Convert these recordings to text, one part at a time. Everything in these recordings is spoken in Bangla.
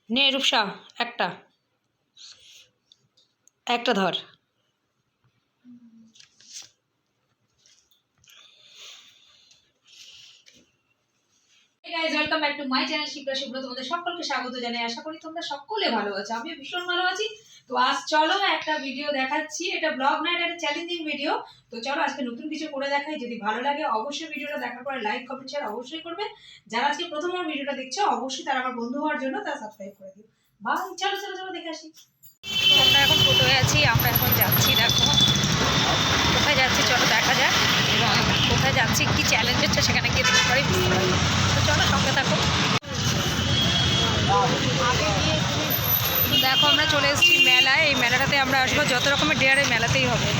নে রূপসা, একটা একটা ধর। Welcome back to my channel Shipra Shubhra. তোমাদের সকলকে স্বাগত জানাই। আশা করি তোমরা সকলে ভালো আছো, আমিও ভীষণ ভালো আছি। তো আজ চলো একটা ভিডিও দেখাচ্ছি, এটা ব্লগ না, এটা একটা চ্যালেঞ্জিং ভিডিও। তো চলো আজকে নতুন কিছু করে দেখাই। যদি ভালো লাগে অবশ্যই ভিডিওটা দেখার পরে লাইক কমেন্ট শেয়ার অবশ্যই করবে। যারা আজকে প্রথম আমার ভিডিওটা দেখছো অবশ্যই তারা আমার বন্ধু হওয়ার জন্য তারা সাবস্ক্রাইব করে দিও। বাই, চলো চলো চলো দেখে আসি। আমরা এখন টোটোয় আছি, আমরা এখন যাচ্ছি। দেখো কোথায় যাচ্ছি, চলো দেখা যাক। এবং কোথায় যাচ্ছি, কি চ্যালেঞ্জ হচ্ছে সেখানে গিয়ে দেখতে পারি, বুঝতে পারি। তো চলো সঙ্গে থাকো। দেখো আমরা চলে এসেছি মেলায়। এই মেলাটাতে আমরা আসবো, যত রকমের ডেয়ার এই মেলাতেই হবে।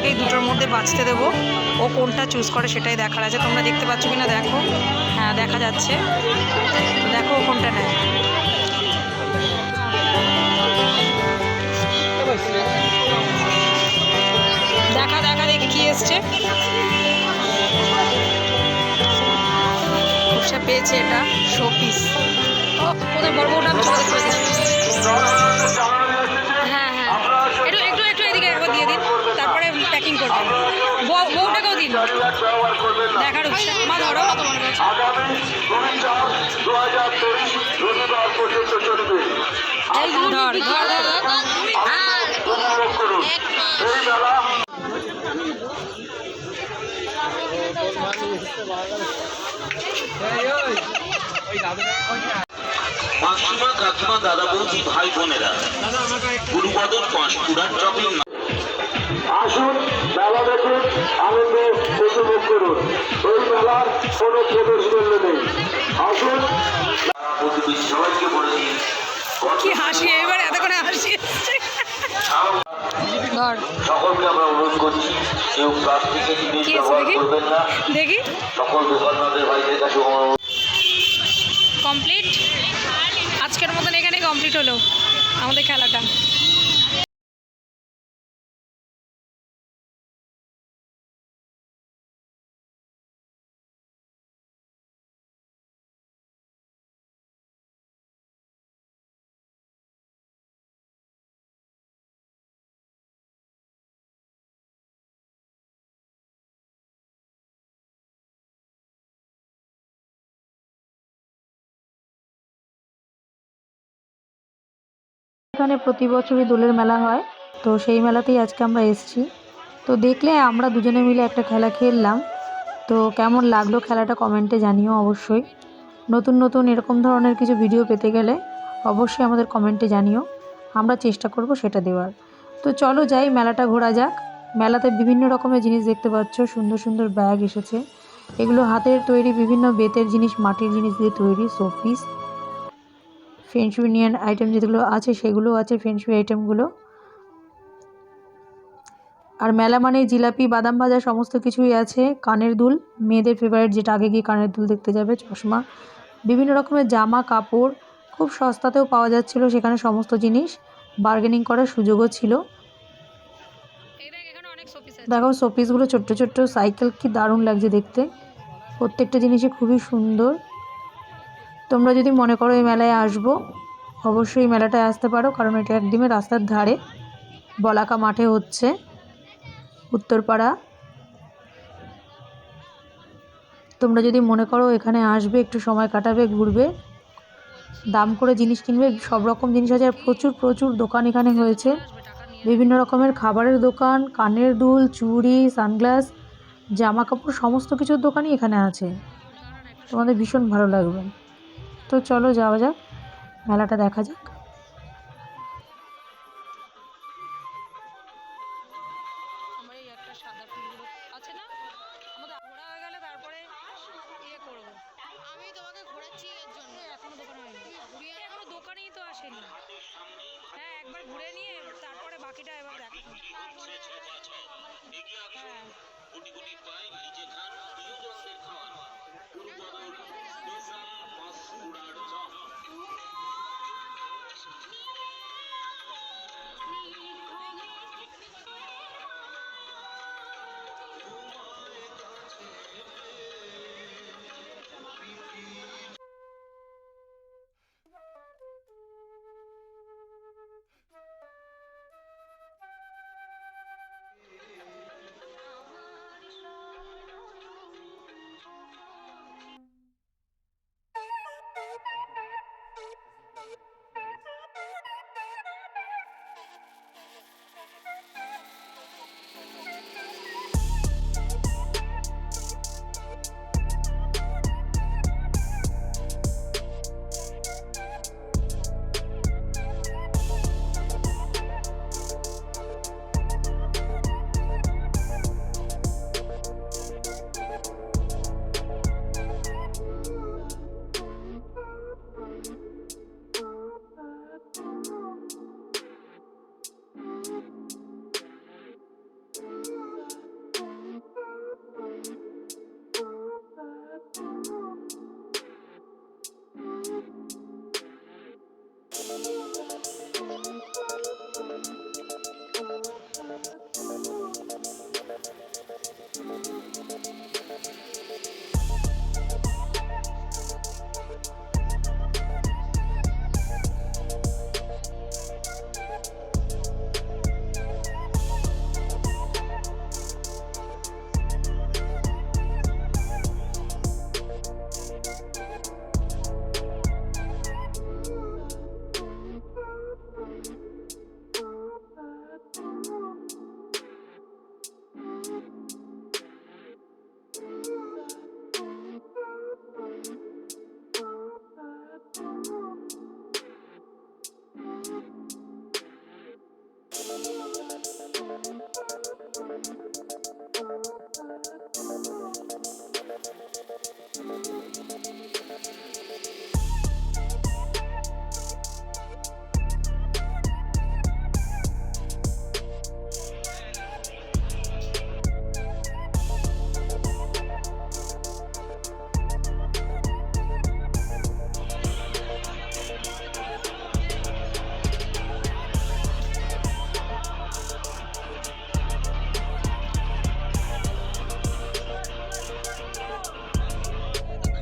এই দুটোর মধ্যে বাঁচতে দেবো, ও কোনটা চুজ করে সেটাই দেখার আছে। তোমরা দেখতে পাচ্ছ কিনা দেখো, হ্যাঁ দেখা যাচ্ছে। দেখো ও কোনটা নেয়। দেখা দেখা দেখি কি এসছে। সে পেয়েছে এটা শোপিস। কোথায় বড় বড়টা আমি ছোট দেখতে হ্যাঁ হ্যাঁ, একটু একটু একটু এদিকে একবার দিয়ে দিন, তারপরে প্যাকিং করবেন। বউটাকেও দিন দেখার মা ধরো। ধর ধর ধর মাসিমা কাকিমা দাদা বৌদি ভাই বোনেরা, গুরুবদন পাঁশকুড়ার ট্রপিং আসুন, মেলা দেখুন, আনন্দ উপভোগ করুন। এই মেলার কোনো প্রবেশ মূল্য নেই। আসুন, সবাইকে বলে দিন কি হাসি, এবার এত করে হাসি সকলকে আমরা অনুরোধ করছি, কেউ প্লাস্টিকের জিনিস ব্যবহার করবেন না। দেখি সকল দোকানদারদের ভাইদের কাছে কমপ্লিট। আজকের মতন এখানে কমপ্লিট হলো আমাদের খেলাটা। এখানে প্রতি বছরই দোলের মেলা হয়, তো সেই মেলাতেই আজকে আমরা এসেছি। তো দেখলে আমরা দুজনে মিলে একটা খেলা খেললাম। তো কেমন লাগলো খেলাটা কমেন্টে জানিও অবশ্যই। নতুন নতুন এরকম ধরনের কিছু ভিডিও পেতে গেলে অবশ্যই আমাদের কমেন্টে জানিও, আমরা চেষ্টা করব সেটা দেওয়ার। তো চলো যাই, মেলাটা ঘোরা যাক। মেলাতে বিভিন্ন রকমের জিনিস দেখতে পাচ্ছ, সুন্দর সুন্দর ব্যাগ এসেছে। এগুলো হাতের তৈরি বিভিন্ন বেতের জিনিস, মাটির জিনিস দিয়ে তৈরি শোপিস। ফেন্সুইনিয়ান আইটেম যেগুলো আছে সেগুলো আছে, ফেন্সুই আইটেমগুলো। আর মেলা মানে জিলাপি, বাদাম ভাজা সমস্ত কিছুই আছে। কানের দুল, মেয়েদের ফেভারিট, যেটা আগে গিয়ে কানের দুল দেখতে যাবে, চশমা, বিভিন্ন রকমের জামা কাপড় খুব সস্তাতেও পাওয়া যাচ্ছিল সেখানে সমস্ত জিনিস। বার্গেনিং করার সুযোগও ছিল। দেখো শোপিসগুলো, ছোট্ট ছোট্ট সাইকেল, কি দারুণ লাগছে দেখতে। প্রত্যেকটা জিনিসই খুবই সুন্দর। তোমরা যদি মনে করো এই মেলায় আসবো, অবশ্যই মেলাটায় আসতে পারো, কারণ এটা একদমই রাস্তার ধারে বলাকা মাঠে হচ্ছে, উত্তরপাড়া। তোমরা যদি মনে করো এখানে আসবে, একটু সময় কাটাবে, ঘুরবে, দাম করে জিনিস কিনবে, সব রকম জিনিস আছে। আর প্রচুর প্রচুর দোকান এখানে হয়েছে, বিভিন্ন রকমের খাবারের দোকান, কানের দুল, চুড়ি, সানগ্লাস, জামা কাপড়, সমস্ত কিছুর দোকানই এখানে আছে। তোমাদের ভীষণ ভালো লাগবে। তো চলো যাওয়া যাক, মেলাটা দেখা যাক। আমার এই একটা সাদা ফুলগুলো আছে না, আমাদের ঘোরা হয়ে গেলে তারপরে ইয়ে করবো। আমি তোমাকে ঘোরাচ্ছি এর জন্য, এখনো দোকান হয়নি, ঘুরিয়ে এখনো দোকানেই তো আসেনি। হ্যাঁ, একবার ঘুরে নিয়ে তারপরে বাকিটা এবার দেখো। হ্যাঁ,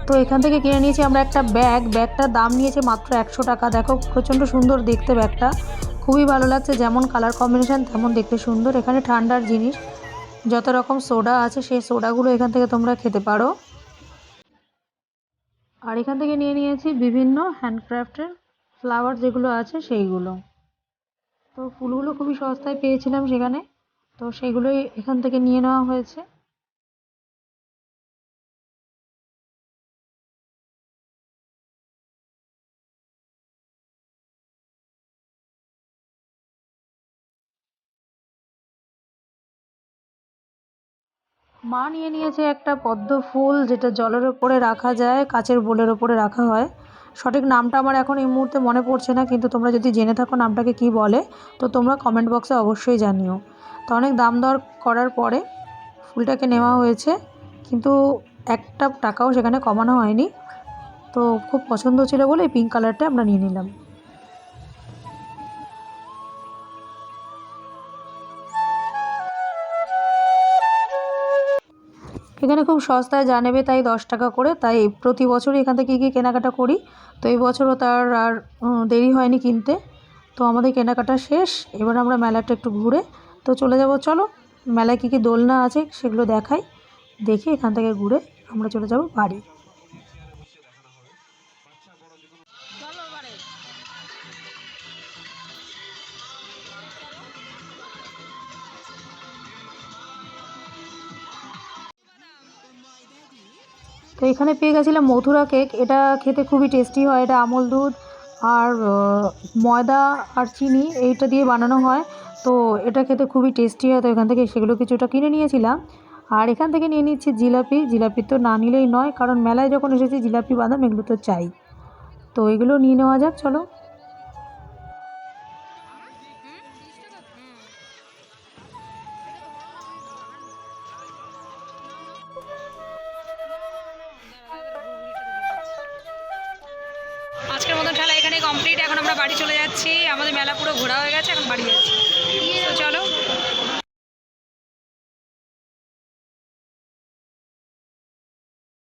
তো এখান থেকে কিনে নিয়েছি আমরা একটা ব্যাগ। ব্যাগটার দাম নিয়েছে মাত্র 100 টাকা। দেখো প্রচণ্ড সুন্দর দেখতে ব্যাগটা, খুবই ভালো লাগছে, যেমন কালার কম্বিনেশন তেমন দেখতে সুন্দর। এখানে ঠান্ডার জিনিস, যত রকম সোডা আছে সেই সোডাগুলো এখান থেকে তোমরা খেতে পারো। আর এখান থেকে নিয়ে নিয়েছি বিভিন্ন হ্যান্ডক্রাফটের ফ্লাওয়ার যেগুলো আছে সেইগুলো। তো ফুলগুলো খুবই সস্তায় পেয়েছিলাম সেখানে, তো সেইগুলোই এখান থেকে নিয়ে নেওয়া হয়েছে। মা নিয়ে নিয়েছে একটা পদ্ম ফুল, যেটা জলের ওপরে রাখা যায়, কাচের বোলের ওপরে রাখা হয়। সঠিক নামটা আমার এখন এই মুহূর্তে মনে পড়ছে না, কিন্তু তোমরা যদি জেনে থাকো নামটাকে কি বলে, তো তোমরা কমেন্ট বক্সে অবশ্যই জানিও। তো অনেক দাম দর করার পরে ফুলটাকে নেওয়া হয়েছে, কিন্তু একটা টাকাও সেখানে কমানো হয়নি। তো খুব পছন্দ ছিল বলে এই পিঙ্ক কালারটা আমরা নিয়ে নিলাম। এখানে খুব সস্তায় যা নেবে তাই 10 টাকা করে, তাই প্রতি বছরই এখান থেকে গিয়ে কেনাকাটা করি। তো এই বছরও তার আর দেরি হয়নি কিনতে। তো আমাদের কেনাকাটা শেষ, এবার আমরা মেলাটা একটু ঘুরে তো চলে যাব। চলো মেলায় কী কী দোলনা আছে সেগুলো দেখাই, দেখে এখান থেকে ঘুরে আমরা চলে যাব বাড়ি। তো এখানে পেয়ে গেছিলাম মথুরা কেক, এটা খেতে খুবই টেস্টি হয়। এটা আমল দুধ আর ময়দা আর চিনি এইটা দিয়ে বানানো হয়। তো এটা খেতে খুবই টেস্টি হয়। তো এখান থেকে সেগুলো কিছুটা কিনে নিয়েছিলাম। আর এখান থেকে নিয়ে নিচ্ছি জিলাপি। জিলাপি তো না নিলেই নয়, কারণ মেলায় যখন এসেছি জিলাপি বাদাম এগুলো তো চাই। তো এগুলো নিয়ে নেওয়া যাক, চলো। আজকের মতন খেলা এখানে কমপ্লিট। এখন আমরা বাড়ি চলে যাচ্ছি, আমাদের মেলা পুরো ঘোরা হয়ে গেছে, এখন বাড়ি যাচ্ছি। তো চলো।